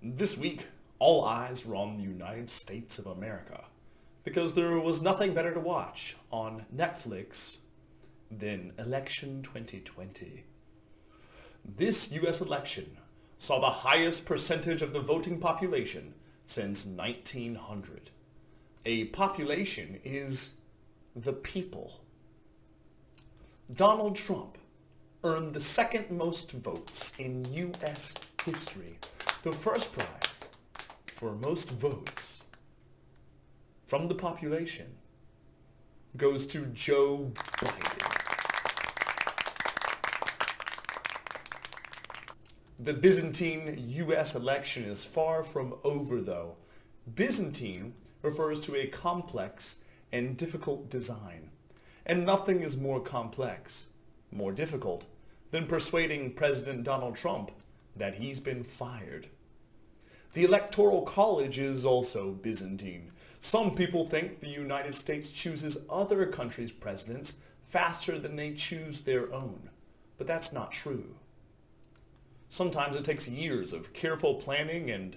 This week, all eyes were on the United States of America because there was nothing better to watch on Netflix than Election 2020. This U.S. election saw the highest percentage of the voting population since 1900. A population is the people. Donald Trump earned the second most votes in U.S. history. The first prize for most votes from the population goes to Joe Biden. The Byzantine U.S. election is far from over, though. Byzantine refers to a complex and difficult design, and nothing is more complex, more difficult, than persuading President Donald Trump that he's been fired. The Electoral College is also Byzantine. Some people think the United States chooses other countries' presidents faster than they choose their own, but that's not true. Sometimes it takes years of careful planning and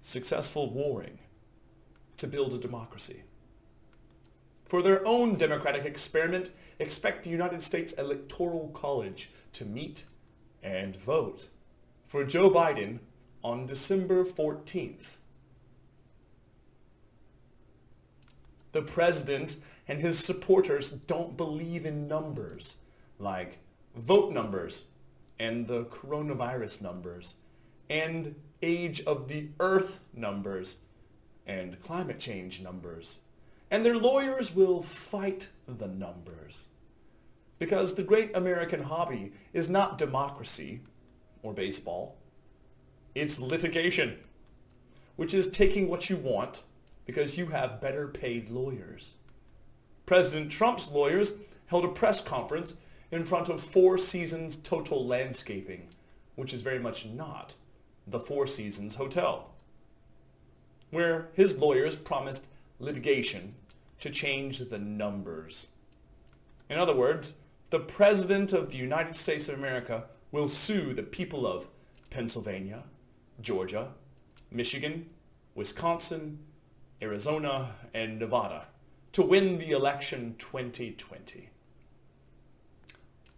successful warring to build a democracy. For their own democratic experiment, expect the United States Electoral College to meet and vote for Joe Biden on December 14th. The president and his supporters don't believe in numbers, like vote numbers and the coronavirus numbers, and age of the earth numbers, and climate change numbers. And their lawyers will fight the numbers. Because the great American hobby is not democracy or baseball. It's litigation, which is taking what you want because you have better paid lawyers. President Trump's lawyers held a press conference in front of Four Seasons Total Landscaping, which is very much not the Four Seasons Hotel, where his lawyers promised litigation to change the numbers. In other words, the President of the United States of America will sue the people of Pennsylvania, Georgia, Michigan, Wisconsin, Arizona, and Nevada to win the election 2020.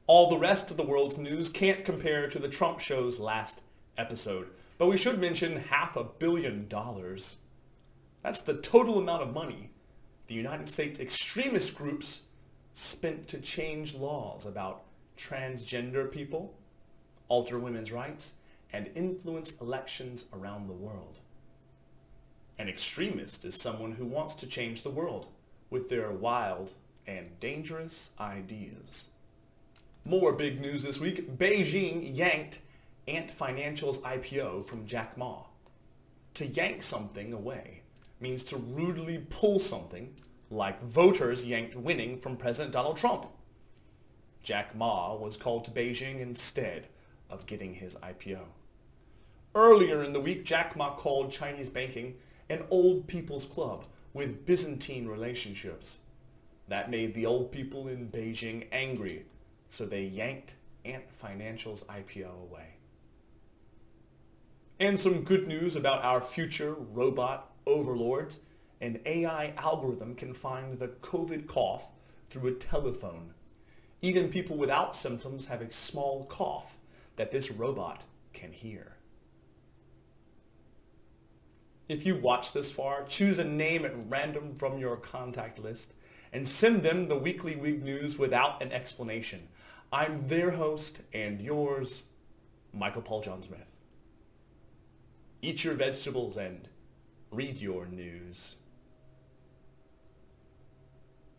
All the rest of the world's news can't compare to the Trump show's last episode, but we should mention $500 million. That's the total amount of money the United States extremist groups spent to change laws about transgender people, alter women's rights, and influence elections around the world. An extremist is someone who wants to change the world with their wild and dangerous ideas. More big news this week. Beijing yanked Ant Financial's IPO from Jack Ma. To yank something away means to rudely pull something, like voters yanked winning from President Donald Trump. Jack Ma was called to Beijing instead of getting his IPO. Earlier in the week, Jack Ma called Chinese banking an old people's club with Byzantine relationships. That made the old people in Beijing angry, so they yanked Ant Financial's IPO away. And some good news about our future robot overlords. An AI algorithm can find the COVID cough through a telephone. Even people without symptoms have a small cough that this robot can hear. If you watch this far, choose a name at random from your contact list and send them the Weekly Wig news without an explanation. I'm their host and yours, Michael Paul John Smith. Eat your vegetables and read your news.